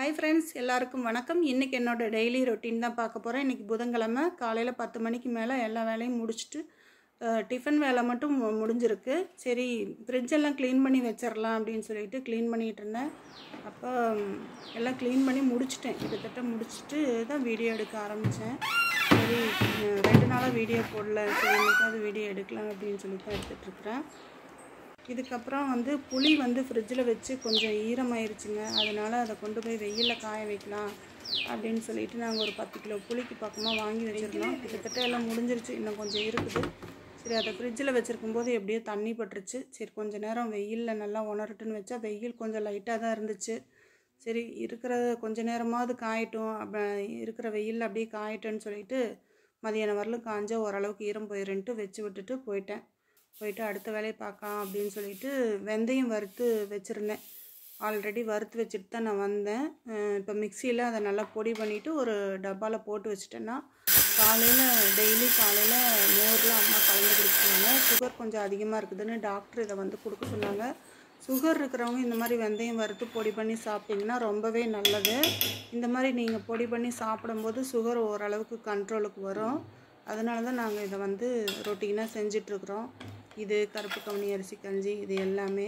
hi friends எல்லாருக்கும் வணக்கம் இன்னைக்கு என்னோட டெய்லி ரொட்டீன் தான் பார்க்க போறேன் இன்னைக்கு புதன்கிழமை காலையில 10 மணிக்கு மேல எல்லா வேலையும் முடிச்சிட்டு டிஃபன் வேலை மட்டும் முடிஞ்சிருக்கு சரி ஃப்ரிட்ஜ் எல்லாம் க்ளீன் பண்ணி வெச்சிரலாம் அப்படினு சொல்லிட்டு க்ளீன் பண்ணிட்டு இருந்தேன் அப்ப எல்லாம் க்ளீன் பண்ணி முடிச்சிட்டேன் கிட்டத்தட்ட முடிச்சிட்டு தான் வீடியோ எடுக்க ஆரம்பிச்சேன் சரி ரெண்டு நாளா வீடியோ போடல சரி இன்னைக்கு வீடியோ எடுக்கலாம் அப்படினு சொல்லி தான் எடுத்துட்டு இருக்கேன் இதுக்கப்புறம் வந்து புளி வந்து ஃப்ரிட்ஜில் வச்சு கொஞ்சம் ஈரமாயிருச்சுங்க அதனால அதை கொண்டு போய் வெயிலில் காய வைக்கலாம் அப்படின்னு சொல்லிட்டு நாங்கள் ஒரு 10 கிலோ புளிக்கு பக்கமாக வாங்கி வச்சுருந்தோம் கிட்டத்தட்ட எல்லாம் முடிஞ்சிருச்சு இன்னும் கொஞ்சம் இருக்குது சரி அதை ஃப்ரிட்ஜில் வச்சுருக்கும்போது எப்படியோ தண்ணி பட்டுருச்சு சரி கொஞ்சம் நேரம் வெயிலில் நல்லா உணரட்டுன்னு வச்சா வெயில் கொஞ்சம் லைட்டாக தான் இருந்துச்சு சரி இருக்கிற கொஞ்சம் நேரமாவது காயட்டும் இருக்கிற வெயிலில் அப்படியே காயட்டுன்னு சொல்லிட்டு மதியானம் வரலும் காஞ்சா ஓரளவுக்கு ஈரம் போயிடுன்ட்டு வச்சு விட்டுட்டு போயிட்டு அடுத்த வேலையை பார்க்கலாம் அப்படின்னு சொல்லிட்டு வெந்தயம் வறுத்து வச்சுருந்தேன் ஆல்ரெடி வறுத்து வச்சுட்டு தான் நான் வந்தேன் இப்போ மிக்சியில் அதை நல்லா பொடி பண்ணிவிட்டு ஒரு டப்பாவில் போட்டு வச்சுட்டேன்னா டெய்லி காலையில் மோரில் அம்மா கலந்து கொடுத்துருவாங்க சுகர் கொஞ்சம் அதிகமாக இருக்குதுன்னு டாக்டர் இதை வந்து கொடுக்க சொன்னாங்க சுகர் இருக்கிறவங்க இந்த மாதிரி வெந்தயம் வறுத்து பொடி பண்ணி சாப்பிட்டிங்கன்னா ரொம்பவே நல்லது இந்த மாதிரி நீங்கள் பொடி பண்ணி சாப்பிடும்போது சுகர் ஓரளவுக்கு கண்ட்ரோலுக்கு வரும் அதனால தான் நாங்கள் இதை வந்து ரொட்டீனாக செஞ்சிட்ருக்குறோம் இது கருப்பு கவுனி அரிசி கஞ்சி இது எல்லாமே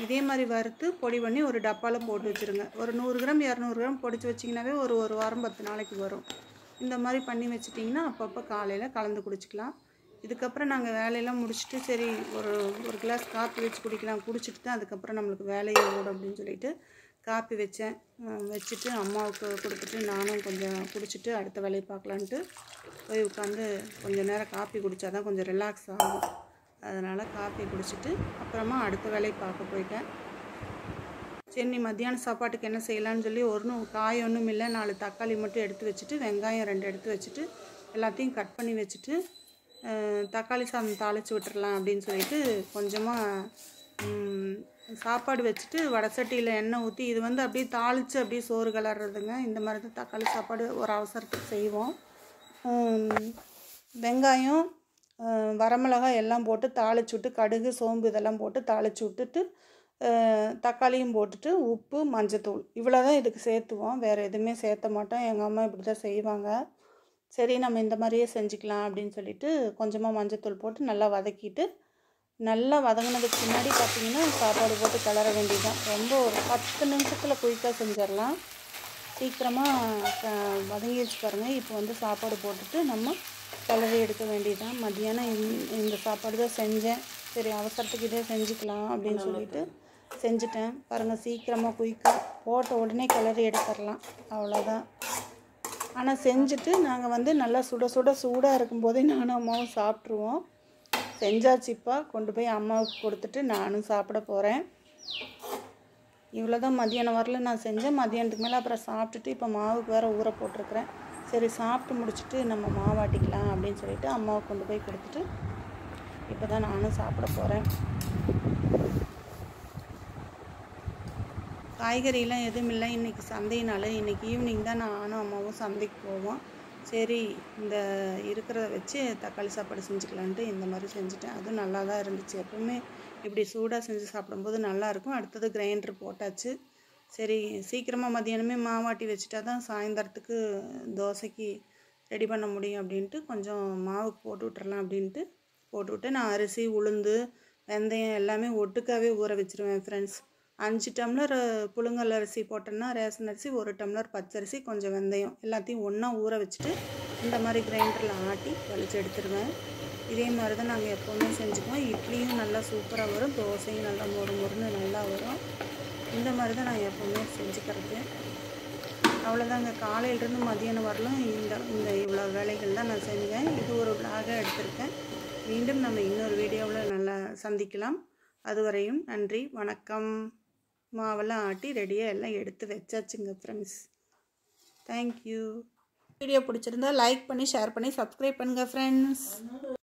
இதே மாதிரி வறுத்து பொடி பண்ணி ஒரு டப்பாவில் போட்டு வச்சுருங்க ஒரு 100 கிராம் 200 கிராம் பொடிச்சு வச்சிங்கனாவே ஒரு வாரம் 10 நாளைக்கு வரும் இந்த மாதிரி பண்ணி வச்சிட்டிங்கன்னா அப்பப்போ காலையில் கலந்து குடிச்சிக்கலாம் இதுக்கப்புறம் நாங்கள் வேலையெல்லாம் முடிச்சுட்டு சரி ஒரு கிளாஸ் காப்பி வச்சு குடிக்கலாம் குடிச்சிட்டு தான் அதுக்கப்புறம் நம்மளுக்கு வேலையை ஓடும் அப்படின்னு சொல்லிட்டு காப்பி வச்சுட்டு அம்மாவுக்கு கொடுத்துட்டு நானும் கொஞ்சம் குடிச்சிட்டு அடுத்த வேலையை பார்க்கலான்ட்டு போய் உட்காந்து கொஞ்சம் நேரம் காப்பி குடித்தா தான் கொஞ்சம் ரிலாக்ஸ் ஆகும் அதனால் காப்பி குடிச்சிட்டு அப்புறமா அடுத்த வேலையை பார்க்க போயிட்டேன் சரி மத்தியானம் சாப்பாட்டுக்கு என்ன செய்யலான்னு சொல்லி காய் ஒன்றும் இல்லை 4 தக்காளி மட்டும் எடுத்து வச்சுட்டு வெங்காயம் 2 எடுத்து வச்சுட்டு எல்லாத்தையும் கட் பண்ணி வச்சுட்டு தக்காளி சாதம் தாளித்து விட்டுறலாம் அப்படின்னு சொல்லிட்டு கொஞ்சமாக சாப்பாடு வச்சுட்டு வடசட்டியில் எண்ணெய் ஊற்றி இது வந்து அப்படியே தாளித்து அப்படியே சோறு கிளறதுங்க இந்த மாதிரி தான் தக்காளி சாப்பாடு ஒரு அவசரத்துக்கு செய்வோம் வெங்காயம் வரமிளகாய் எல்லாம் போட்டு தாளித்து விட்டு கடுகு சோம்பு இதெல்லாம் போட்டு தாளித்து விட்டுட்டு தக்காளியும் போட்டுட்டு உப்பு மஞ்சத்தூள் இவ்வளோ தான் இதுக்கு சேர்த்துவோம் வேறு எதுவுமே சேர்த்த மாட்டோம் எங்கள் அம்மா இப்படி தான் செய்வாங்க சரி நம்ம இந்த மாதிரியே செஞ்சுக்கலாம் அப்படின்னு சொல்லிட்டு கொஞ்சமாக மஞ்சத்தூள் போட்டு நல்லா வதக்கிட்டு நல்லா வதங்கினதுக்கு பின்னாடி பார்த்திங்கன்னா சாப்பாடு போட்டு கிளற வேண்டியதுதான் ரொம்ப ஒரு 10 நிமிஷத்தில் குயிக்காக செஞ்சிடலாம் சீக்கிரமாக வதங்கிடுச்சு பாருங்கள் இப்போ வந்து சாப்பாடு போட்டுட்டு நம்ம கிளறி எடுக்க வேண்டியதுதான் மதியானம் இந்த சாப்பாடு தான் செஞ்சேன் சரி அவசரத்துக்கு இதே செஞ்சுக்கலாம் அப்படின்னு சொல்லிட்டு செஞ்சுட்டேன் பாருங்கள் சீக்கிரமாக குயிக்காக போட்ட உடனே கிளறி எடுத்துடலாம் அவ்வளோதான் ஆனால் செஞ்சுட்டு நாங்கள் வந்து நல்லா சூடாக இருக்கும்போதே நானும் அம்மாவும் சாப்பிட்ருவோம் செஞ்சாச்சுப்பா கொண்டு போய் அம்மாவுக்கு கொடுத்துட்டு நானும் சாப்பிட போகிறேன் இவ்வளோ தான் மதியானம் வரல நான் செஞ்சேன் மதியானத்துக்கு மேலே அப்புறம் சாப்பிட்டுட்டு இப்போ மாவுக்கு வேறு ஊற போட்டிருக்கிறேன் சரி சாப்பிட்டு முடிச்சுட்டு நம்ம மாவாட்டிக்கலாம் அப்படின்னு சொல்லிட்டு அம்மாவுக்கு கொண்டு போய் கொடுத்துட்டு இப்போ தான் நானும் சாப்பிட போகிறேன் காய்கறியெலாம் எதுவும் இல்லை இன்றைக்கி சந்தையினால இன்றைக்கி ஈவினிங் தான் நானும் அம்மாவும் சந்தைக்கு போவோம் சரி இந்த இருக்கிறத வச்சு தக்காளி சாப்பாடு செஞ்சுக்கலான்ட்டு இந்த மாதிரி செஞ்சுட்டேன் அதுவும் நல்லா தான் இருந்துச்சு எப்பவுமே இப்படி சூடாக செஞ்சு சாப்பிடும்போது நல்லாயிருக்கும் அடுத்தது கிரைண்டர் போட்டாச்சு சரி சீக்கிரமாக மதியானமே மாவாட்டி வச்சுட்டா தான் சாயந்தரத்துக்கு தோசைக்கு ரெடி பண்ண முடியும் அப்படின்ட்டு கொஞ்சம் மாவுக்கு போட்டு விட்டுறலாம் அப்படின்ட்டு போட்டுவிட்டு நான் அரிசி உளுந்து வெந்தயம் எல்லாமே ஒட்டுக்காவே ஊற வச்சுருவேன் ஃப்ரெண்ட்ஸ் 5 டம்ளர் புழுங்கல் அரிசி போட்டோன்னா ரேஷன் அரிசி 1 டம்ளர் பச்சரிசி கொஞ்சம் வெந்தயம் எல்லாத்தையும் ஒன்றா ஊற வச்சுட்டு இந்த மாதிரி கிரைண்டரில் ஆட்டி வலிச்சு எடுத்துருவேன் இதே மாதிரி தான் நாங்கள் எப்போவுமே செஞ்சுக்குவோம் இட்லியும் நல்லா சூப்பராக வரும் தோசையும் நல்லா மொறுன்னு நல்லா வரும் இந்த மாதிரி தான் நான் எப்போவுமே செஞ்சுக்கிறது அவ்வளோதாங்க காலையிலேருந்து மதியானம் வரலும் இந்த இவ்வளோ வேலைகள் தான் நான் செஞ்சேன் இது ஒரு விளாகாக எடுத்திருக்கேன் மீண்டும் நம்ம இன்னொரு வீடியோவில் நல்லா சந்திக்கலாம் அதுவரையும் நன்றி வணக்கம் மாவெல்லாம் ஆட்டி ரெடியாக எல்லாம் எடுத்து வச்சாச்சுங்க ஃப்ரெண்ட்ஸ் தேங்க்யூ வீடியோ பிடிச்சிருந்தா லைக் பண்ணி ஷேர் பண்ணி சப்ஸ்கிரைப் பண்ணுங்கள் ஃப்ரெண்ட்ஸ்